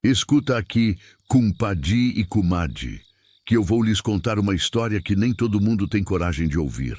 Escuta aqui, Kumpadi e Kumadi, que eu vou lhes contar uma história que nem todo mundo tem coragem de ouvir.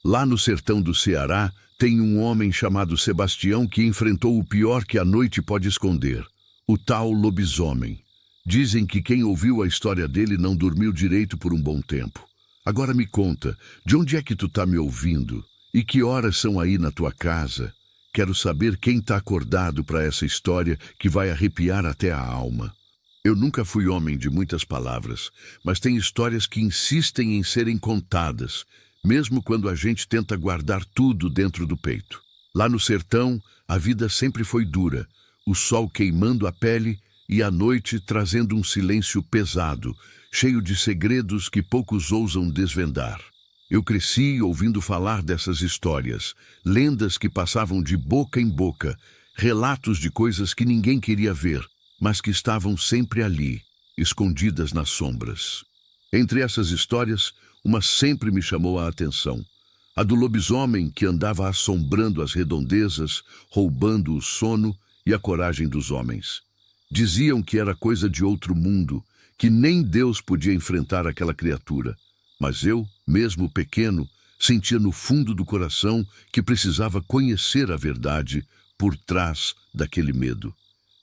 Lá no sertão do Ceará, tem um homem chamado Sebastião que enfrentou o pior que a noite pode esconder, o tal lobisomem. Dizem que quem ouviu a história dele não dormiu direito por um bom tempo. Agora me conta, de onde é que tu tá me ouvindo? E que horas são aí na tua casa? Quero saber quem tá acordado para essa história que vai arrepiar até a alma. Eu nunca fui homem de muitas palavras, mas tem histórias que insistem em serem contadas, mesmo quando a gente tenta guardar tudo dentro do peito. Lá no sertão, a vida sempre foi dura, o sol queimando a pele e a noite trazendo um silêncio pesado, cheio de segredos que poucos ousam desvendar. Eu cresci ouvindo falar dessas histórias, lendas que passavam de boca em boca, relatos de coisas que ninguém queria ver, mas que estavam sempre ali, escondidas nas sombras. Entre essas histórias, uma sempre me chamou a atenção. A do lobisomem que andava assombrando as redondezas, roubando o sono e a coragem dos homens. Diziam que era coisa de outro mundo, que nem Deus podia enfrentar aquela criatura. Mas eu, mesmo pequeno, sentia no fundo do coração que precisava conhecer a verdade por trás daquele medo.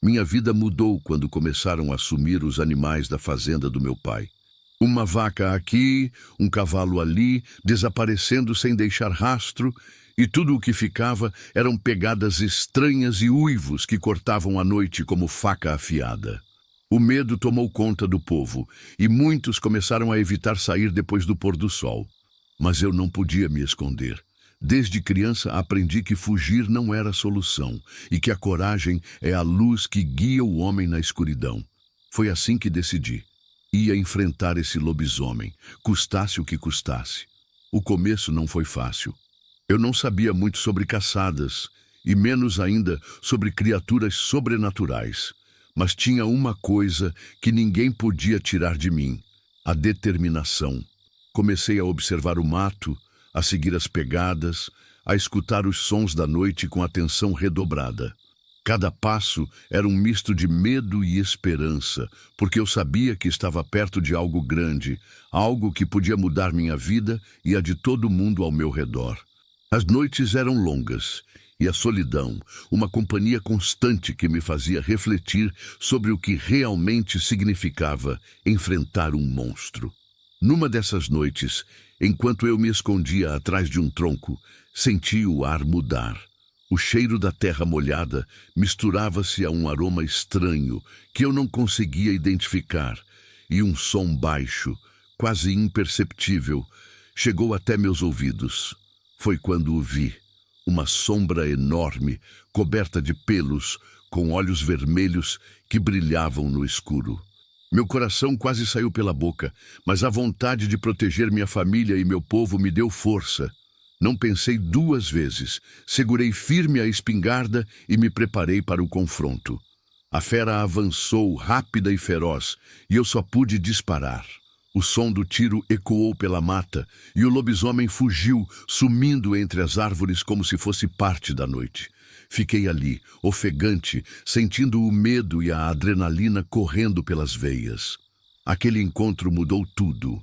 Minha vida mudou quando começaram a sumir os animais da fazenda do meu pai. Uma vaca aqui, um cavalo ali, desaparecendo sem deixar rastro, e tudo o que ficava eram pegadas estranhas e uivos que cortavam a noite como faca afiada. O medo tomou conta do povo, e muitos começaram a evitar sair depois do pôr do sol. Mas eu não podia me esconder. Desde criança aprendi que fugir não era solução, e que a coragem é a luz que guia o homem na escuridão. Foi assim que decidi. Ia enfrentar esse lobisomem, custasse o que custasse. O começo não foi fácil. Eu não sabia muito sobre caçadas, e menos ainda sobre criaturas sobrenaturais. Mas tinha uma coisa que ninguém podia tirar de mim: a determinação. Comecei a observar o mato, a seguir as pegadas, a escutar os sons da noite com atenção redobrada. Cada passo era um misto de medo e esperança, porque eu sabia que estava perto de algo grande, algo que podia mudar minha vida e a de todo mundo ao meu redor. As noites eram longas, e a solidão, uma companhia constante que me fazia refletir sobre o que realmente significava enfrentar um monstro. Numa dessas noites, enquanto eu me escondia atrás de um tronco, senti o ar mudar. O cheiro da terra molhada misturava-se a um aroma estranho que eu não conseguia identificar, e um som baixo, quase imperceptível, chegou até meus ouvidos. Foi quando o vi. Uma sombra enorme, coberta de pelos, com olhos vermelhos que brilhavam no escuro. Meu coração quase saiu pela boca, mas a vontade de proteger minha família e meu povo me deu força. Não pensei duas vezes, segurei firme a espingarda e me preparei para o confronto. A fera avançou, rápida e feroz, e eu só pude disparar. O som do tiro ecoou pela mata, e o lobisomem fugiu, sumindo entre as árvores como se fosse parte da noite. Fiquei ali, ofegante, sentindo o medo e a adrenalina correndo pelas veias. Aquele encontro mudou tudo.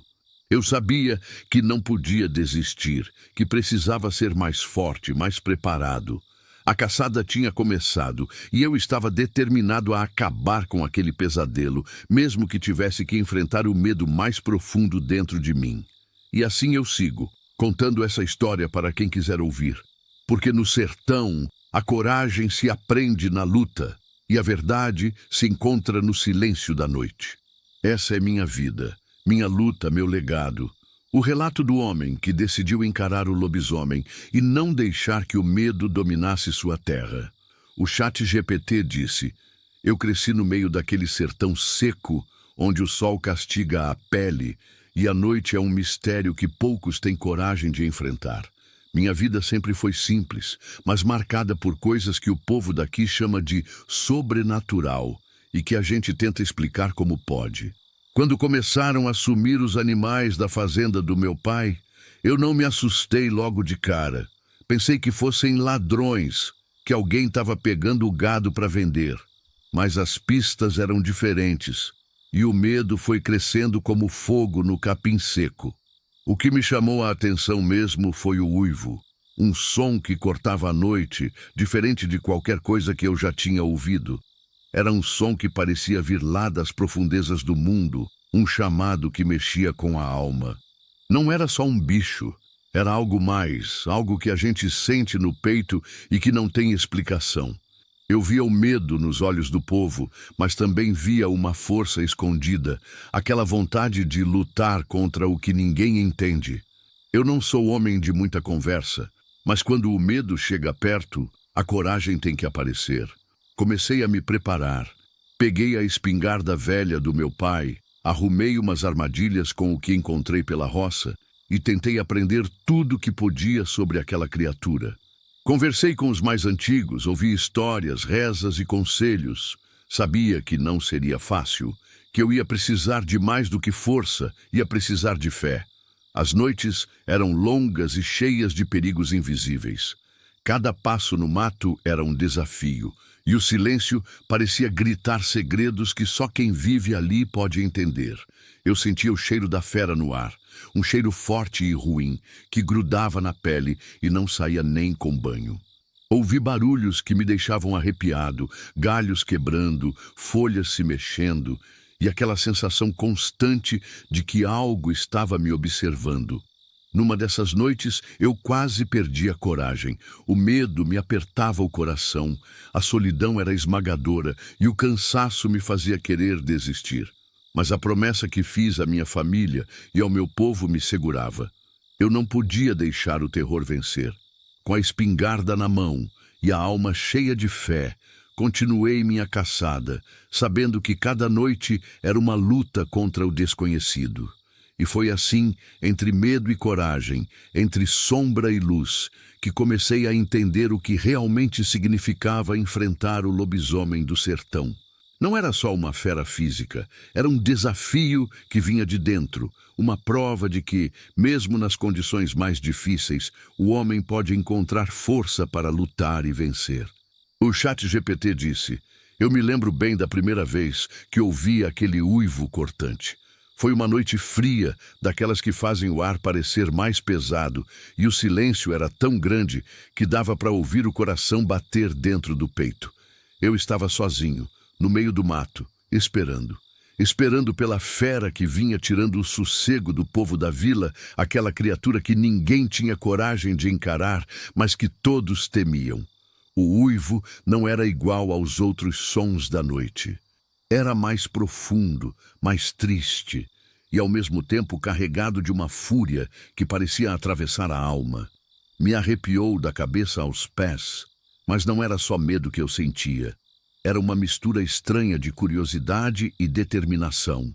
Eu sabia que não podia desistir, que precisava ser mais forte, mais preparado. A caçada tinha começado e eu estava determinado a acabar com aquele pesadelo, mesmo que tivesse que enfrentar o medo mais profundo dentro de mim. E assim eu sigo, contando essa história para quem quiser ouvir. Porque no sertão, a coragem se aprende na luta e a verdade se encontra no silêncio da noite. Essa é minha vida, minha luta, meu legado. O relato do homem que decidiu encarar o lobisomem e não deixar que o medo dominasse sua terra. O ChatGPT disse: eu cresci no meio daquele sertão seco, onde o sol castiga a pele e a noite é um mistério que poucos têm coragem de enfrentar. Minha vida sempre foi simples, mas marcada por coisas que o povo daqui chama de sobrenatural e que a gente tenta explicar como pode. Quando começaram a sumir os animais da fazenda do meu pai, eu não me assustei logo de cara. Pensei que fossem ladrões, que alguém estava pegando o gado para vender. mas as pistas eram diferentes, e o medo foi crescendo como fogo no capim seco. O que me chamou a atenção mesmo foi o uivo, um som que cortava a noite, diferente de qualquer coisa que eu já tinha ouvido. Era um som que parecia vir lá das profundezas do mundo, um chamado que mexia com a alma. Não era só um bicho, era algo mais, algo que a gente sente no peito e que não tem explicação. Eu via o medo nos olhos do povo, mas também via uma força escondida, aquela vontade de lutar contra o que ninguém entende. Eu não sou homem de muita conversa, mas quando o medo chega perto, a coragem tem que aparecer. Comecei a me preparar. Peguei a espingarda velha do meu pai, arrumei umas armadilhas com o que encontrei pela roça e tentei aprender tudo que podia sobre aquela criatura. Conversei com os mais antigos, ouvi histórias, rezas e conselhos. Sabia que não seria fácil, que eu ia precisar de mais do que força, ia precisar de fé. As noites eram longas e cheias de perigos invisíveis. Cada passo no mato era um desafio, e o silêncio parecia gritar segredos que só quem vive ali pode entender. Eu sentia o cheiro da fera no ar, um cheiro forte e ruim, que grudava na pele e não saía nem com banho. Ouvi barulhos que me deixavam arrepiado, galhos quebrando, folhas se mexendo, e aquela sensação constante de que algo estava me observando. Numa dessas noites, eu quase perdi a coragem. O medo me apertava o coração, a solidão era esmagadora e o cansaço me fazia querer desistir. Mas a promessa que fiz à minha família e ao meu povo me segurava. Eu não podia deixar o terror vencer. Com a espingarda na mão e a alma cheia de fé, continuei minha caçada, sabendo que cada noite era uma luta contra o desconhecido. E foi assim, entre medo e coragem, entre sombra e luz, que comecei a entender o que realmente significava enfrentar o lobisomem do sertão. Não era só uma fera física, era um desafio que vinha de dentro, uma prova de que, mesmo nas condições mais difíceis, o homem pode encontrar força para lutar e vencer. O ChatGPT disse: "Eu me lembro bem da primeira vez que ouvi aquele uivo cortante. Foi uma noite fria, daquelas que fazem o ar parecer mais pesado, e o silêncio era tão grande que dava para ouvir o coração bater dentro do peito. Eu estava sozinho, no meio do mato, esperando pela fera que vinha tirando o sossego do povo da vila, aquela criatura que ninguém tinha coragem de encarar, mas que todos temiam. O uivo não era igual aos outros sons da noite. Era mais profundo, mais triste e, ao mesmo tempo, carregado de uma fúria que parecia atravessar a alma. Me arrepiou da cabeça aos pés, mas não era só medo que eu sentia. Era uma mistura estranha de curiosidade e determinação.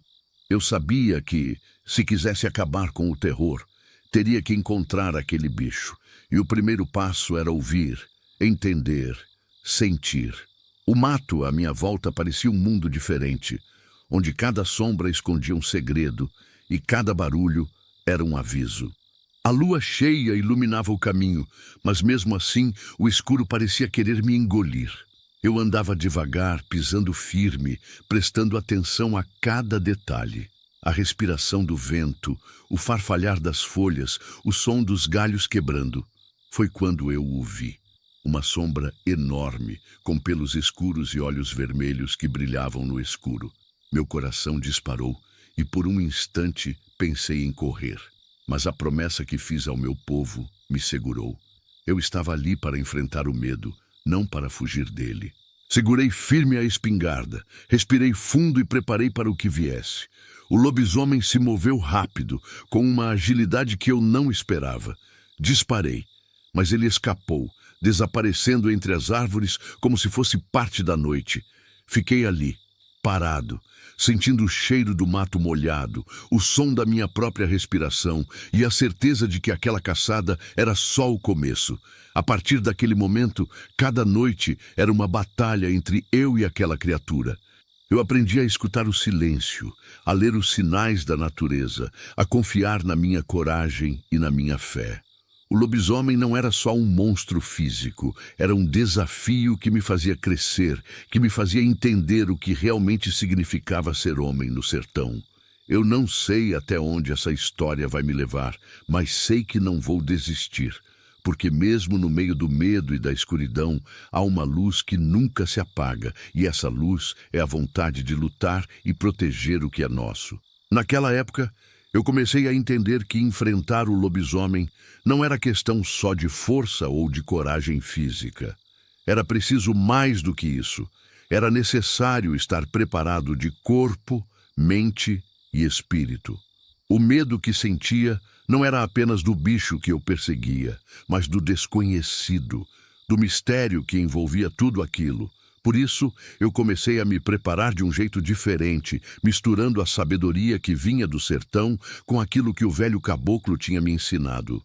Eu sabia que, se quisesse acabar com o terror, teria que encontrar aquele bicho, e o primeiro passo era ouvir, entender, sentir. O mato à minha volta parecia um mundo diferente, onde cada sombra escondia um segredo e cada barulho era um aviso. A lua cheia iluminava o caminho, mas mesmo assim o escuro parecia querer me engolir. Eu andava devagar, pisando firme, prestando atenção a cada detalhe. A respiração do vento, o farfalhar das folhas, o som dos galhos quebrando. Foi quando eu o vi. Uma sombra enorme, com pelos escuros e olhos vermelhos que brilhavam no escuro. Meu coração disparou e por um instante pensei em correr. Mas a promessa que fiz ao meu povo me segurou. Eu estava ali para enfrentar o medo, não para fugir dele. Segurei firme a espingarda, respirei fundo e preparei para o que viesse. O lobisomem se moveu rápido, com uma agilidade que eu não esperava. Disparei, mas ele escapou, desaparecendo entre as árvores como se fosse parte da noite. Fiquei ali, parado, sentindo o cheiro do mato molhado, o som da minha própria respiração e a certeza de que aquela caçada era só o começo. A partir daquele momento, cada noite era uma batalha entre eu e aquela criatura. Eu aprendi a escutar o silêncio, a ler os sinais da natureza, a confiar na minha coragem e na minha fé. O lobisomem não era só um monstro físico, era um desafio que me fazia crescer, que me fazia entender o que realmente significava ser homem no sertão. Eu não sei até onde essa história vai me levar, mas sei que não vou desistir, porque mesmo no meio do medo e da escuridão, há uma luz que nunca se apaga, e essa luz é a vontade de lutar e proteger o que é nosso. Naquela época, eu comecei a entender que enfrentar o lobisomem não era questão só de força ou de coragem física. Era preciso mais do que isso. Era necessário estar preparado de corpo, mente e espírito. O medo que sentia não era apenas do bicho que eu perseguia, mas do desconhecido, do mistério que envolvia tudo aquilo. Por isso, eu comecei a me preparar de um jeito diferente, misturando a sabedoria que vinha do sertão com aquilo que o velho caboclo tinha me ensinado.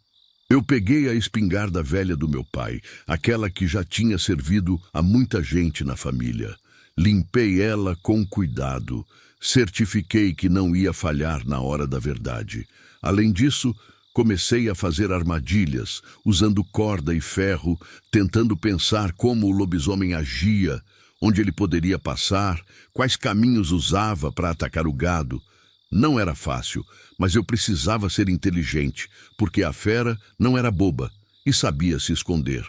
Eu peguei a espingarda velha do meu pai, aquela que já tinha servido a muita gente na família. Limpei ela com cuidado, certifiquei que não ia falhar na hora da verdade. Além disso, comecei a fazer armadilhas, usando corda e ferro, tentando pensar como o lobisomem agia, onde ele poderia passar, quais caminhos usava para atacar o gado. Não era fácil, mas eu precisava ser inteligente, porque a fera não era boba e sabia se esconder.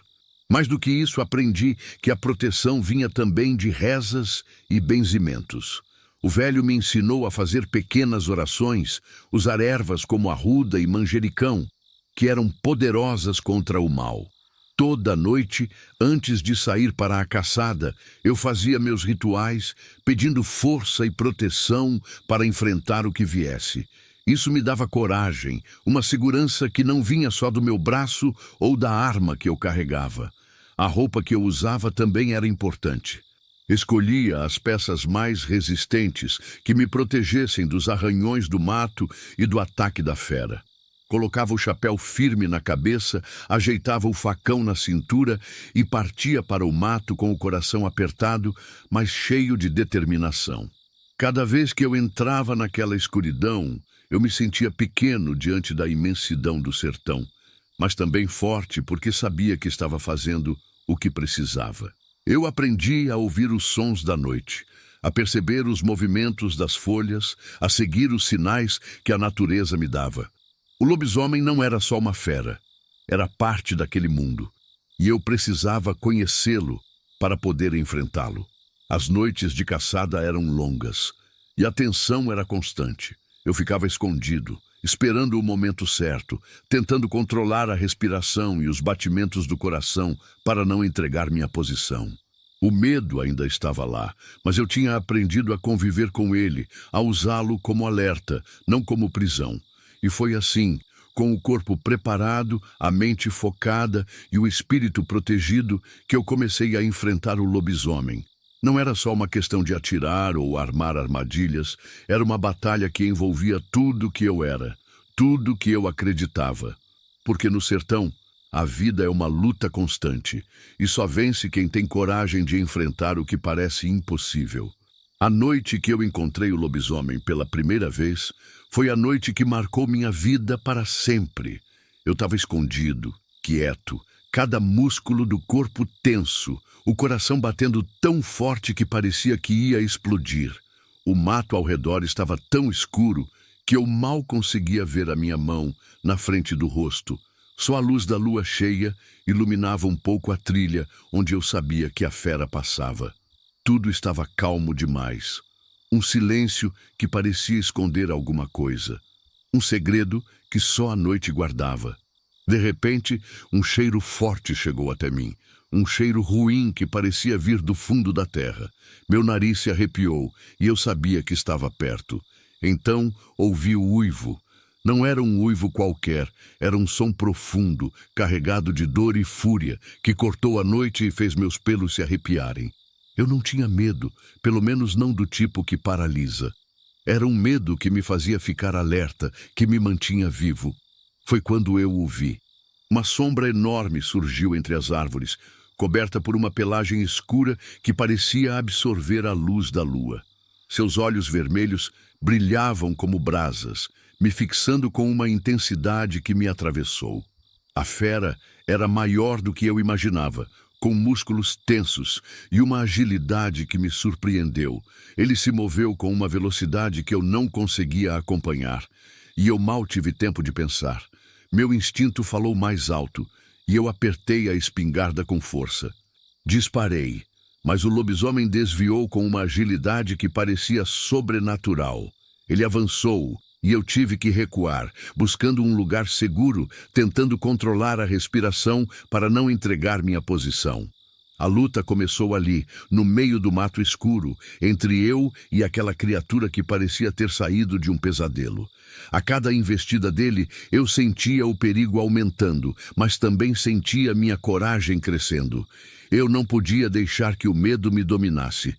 Mais do que isso, aprendi que a proteção vinha também de rezas e benzimentos. O velho me ensinou a fazer pequenas orações, usar ervas como arruda e manjericão, que eram poderosas contra o mal. Toda noite, antes de sair para a caçada, eu fazia meus rituais, pedindo força e proteção para enfrentar o que viesse. Isso me dava coragem, uma segurança que não vinha só do meu braço ou da arma que eu carregava. A roupa que eu usava também era importante. Escolhia as peças mais resistentes que me protegessem dos arranhões do mato e do ataque da fera. Colocava o chapéu firme na cabeça, ajeitava o facão na cintura e partia para o mato com o coração apertado, mas cheio de determinação. Cada vez que eu entrava naquela escuridão, eu me sentia pequeno diante da imensidão do sertão, mas também forte porque sabia que estava fazendo o que precisava. Eu aprendi a ouvir os sons da noite, a perceber os movimentos das folhas, a seguir os sinais que a natureza me dava. O lobisomem não era só uma fera, era parte daquele mundo, e eu precisava conhecê-lo para poder enfrentá-lo. As noites de caçada eram longas, e a tensão era constante. Eu ficava escondido, esperando o momento certo, tentando controlar a respiração e os batimentos do coração para não entregar minha posição. O medo ainda estava lá, mas eu tinha aprendido a conviver com ele, a usá-lo como alerta, não como prisão. E foi assim, com o corpo preparado, a mente focada e o espírito protegido, que eu comecei a enfrentar o lobisomem. Não era só uma questão de atirar ou armar armadilhas, era uma batalha que envolvia tudo que eu era, tudo que eu acreditava. Porque no sertão, a vida é uma luta constante, e só vence quem tem coragem de enfrentar o que parece impossível. A noite que eu encontrei o lobisomem pela primeira vez foi a noite que marcou minha vida para sempre. Eu estava escondido, quieto, cada músculo do corpo tenso, o coração batendo tão forte que parecia que ia explodir. O mato ao redor estava tão escuro que eu mal conseguia ver a minha mão na frente do rosto. Só a luz da lua cheia iluminava um pouco a trilha onde eu sabia que a fera passava. Tudo estava calmo demais. Um silêncio que parecia esconder alguma coisa. Um segredo que só a noite guardava. De repente, um cheiro forte chegou até mim. Um cheiro ruim que parecia vir do fundo da terra. Meu nariz se arrepiou e eu sabia que estava perto. Então, ouvi o uivo. Não era um uivo qualquer, era um som profundo, carregado de dor e fúria, que cortou a noite e fez meus pelos se arrepiarem. Eu não tinha medo, pelo menos não do tipo que paralisa. Era um medo que me fazia ficar alerta, que me mantinha vivo. Foi quando eu o vi. Uma sombra enorme surgiu entre as árvores, coberta por uma pelagem escura que parecia absorver a luz da lua. Seus olhos vermelhos brilhavam como brasas, me fixando com uma intensidade que me atravessou. A fera era maior do que eu imaginava, com músculos tensos e uma agilidade que me surpreendeu. Ele se moveu com uma velocidade que eu não conseguia acompanhar, e eu mal tive tempo de pensar. Meu instinto falou mais alto, e eu apertei a espingarda com força. Disparei, mas o lobisomem desviou com uma agilidade que parecia sobrenatural. Ele avançou, e eu tive que recuar, buscando um lugar seguro, tentando controlar a respiração para não entregar minha posição. A luta começou ali, no meio do mato escuro, entre eu e aquela criatura que parecia ter saído de um pesadelo. A cada investida dele, eu sentia o perigo aumentando, mas também sentia minha coragem crescendo. Eu não podia deixar que o medo me dominasse.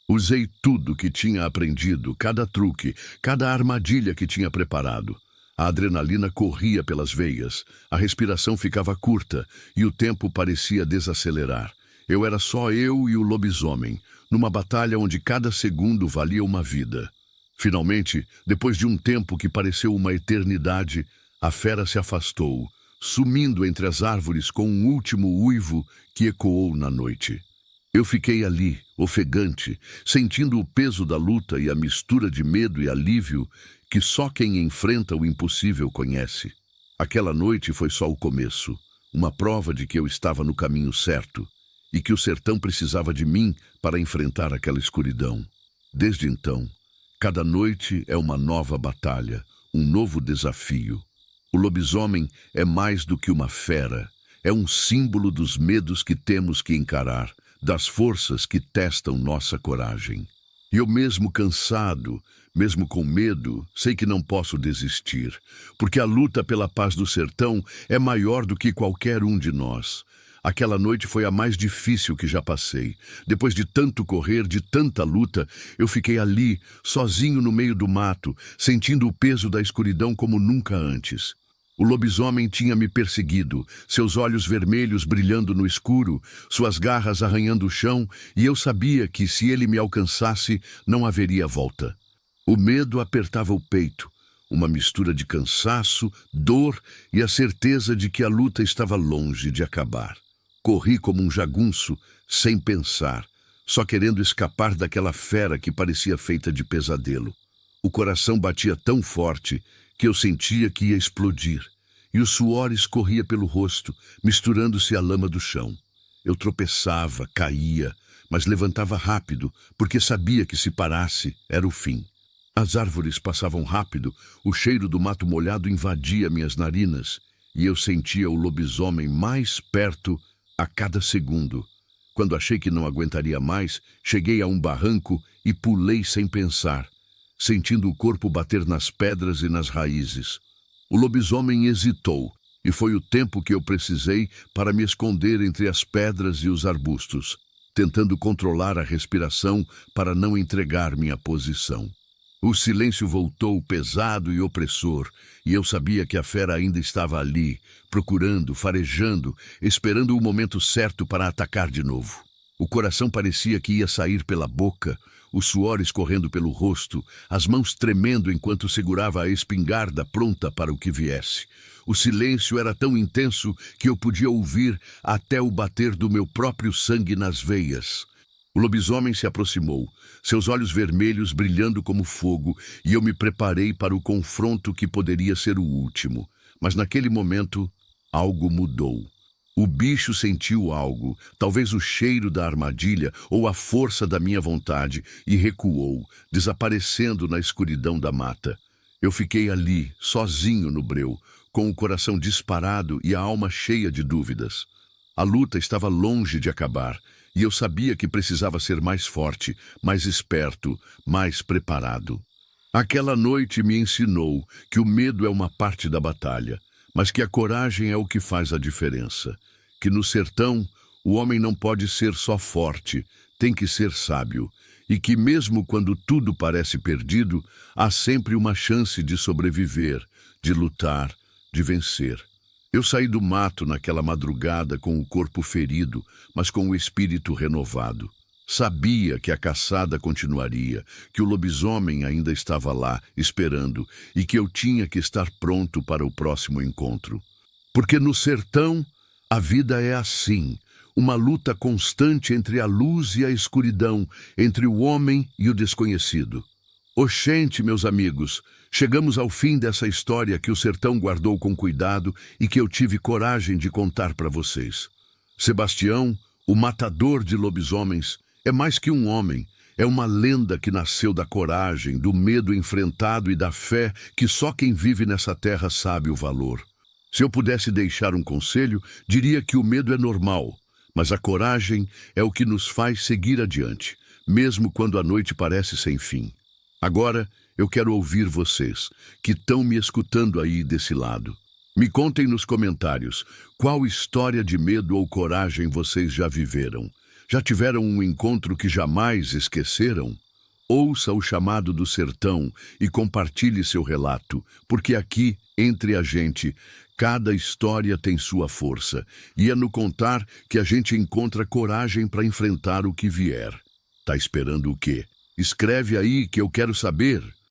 Usei tudo que tinha aprendido, cada truque, cada armadilha que tinha preparado. A adrenalina corria pelas veias, a respiração ficava curta e o tempo parecia desacelerar. Eu era só eu e o lobisomem, numa batalha onde cada segundo valia uma vida. Finalmente, depois de um tempo que pareceu uma eternidade, a fera se afastou, sumindo entre as árvores com um último uivo que ecoou na noite. Eu fiquei ali, ofegante, sentindo o peso da luta e a mistura de medo e alívio que só quem enfrenta o impossível conhece. Aquela noite foi só o começo, uma prova de que eu estava no caminho certo e que o sertão precisava de mim para enfrentar aquela escuridão. Desde então, cada noite é uma nova batalha, um novo desafio. O lobisomem é mais do que uma fera, é um símbolo dos medos que temos que encarar, das forças que testam nossa coragem. E eu mesmo cansado, mesmo com medo, sei que não posso desistir, porque a luta pela paz do sertão é maior do que qualquer um de nós. Aquela noite foi a mais difícil que já passei. Depois de tanto correr, de tanta luta, eu fiquei ali, sozinho no meio do mato, sentindo o peso da escuridão como nunca antes. O lobisomem tinha me perseguido, seus olhos vermelhos brilhando no escuro, suas garras arranhando o chão, e eu sabia que se ele me alcançasse, não haveria volta. O medo apertava o peito, uma mistura de cansaço, dor e a certeza de que a luta estava longe de acabar. Corri como um jagunço, sem pensar, só querendo escapar daquela fera que parecia feita de pesadelo. O coração batia tão forte que eu sentia que ia explodir, e o suor escorria pelo rosto, misturando-se à lama do chão. Eu tropeçava, caía, mas levantava rápido, porque sabia que se parasse, era o fim. As árvores passavam rápido, o cheiro do mato molhado invadia minhas narinas, e eu sentia o lobisomem mais perto a cada segundo. Quando achei que não aguentaria mais, cheguei a um barranco e pulei sem pensar, sentindo o corpo bater nas pedras e nas raízes. O lobisomem hesitou, e foi o tempo que eu precisei para me esconder entre as pedras e os arbustos, tentando controlar a respiração para não entregar minha posição. O silêncio voltou pesado e opressor, e eu sabia que a fera ainda estava ali, procurando, farejando, esperando o momento certo para atacar de novo. O coração parecia que ia sair pela boca, o suor escorrendo pelo rosto, as mãos tremendo enquanto segurava a espingarda pronta para o que viesse. O silêncio era tão intenso que eu podia ouvir até o bater do meu próprio sangue nas veias. O lobisomem se aproximou, seus olhos vermelhos brilhando como fogo, e eu me preparei para o confronto que poderia ser o último. Mas naquele momento, algo mudou. O bicho sentiu algo, talvez o cheiro da armadilha ou a força da minha vontade, e recuou, desaparecendo na escuridão da mata. Eu fiquei ali, sozinho no breu, com o coração disparado e a alma cheia de dúvidas. A luta estava longe de acabar, e eu sabia que precisava ser mais forte, mais esperto, mais preparado. Aquela noite me ensinou que o medo é uma parte da batalha, mas que a coragem é o que faz a diferença. Que no sertão, o homem não pode ser só forte, tem que ser sábio. E que mesmo quando tudo parece perdido, há sempre uma chance de sobreviver, de lutar, de vencer. Eu saí do mato naquela madrugada com o corpo ferido, mas com o espírito renovado. Sabia que a caçada continuaria, que o lobisomem ainda estava lá, esperando, e que eu tinha que estar pronto para o próximo encontro. Porque no sertão a vida é assim, uma luta constante entre a luz e a escuridão, entre o homem e o desconhecido. Oxente, meus amigos, chegamos ao fim dessa história que o sertão guardou com cuidado e que eu tive coragem de contar para vocês. Sebastião, o matador de lobisomens, é mais que um homem, é uma lenda que nasceu da coragem, do medo enfrentado e da fé que só quem vive nessa terra sabe o valor. Se eu pudesse deixar um conselho, diria que o medo é normal, mas a coragem é o que nos faz seguir adiante, mesmo quando a noite parece sem fim. Agora, eu quero ouvir vocês, que estão me escutando aí desse lado. Me contem nos comentários qual história de medo ou coragem vocês já viveram. Já tiveram um encontro que jamais esqueceram? Ouça o chamado do sertão e compartilhe seu relato, porque aqui, entre a gente, cada história tem sua força, e é no contar que a gente encontra coragem para enfrentar o que vier. Tá esperando o quê? Escreve aí que eu quero saber.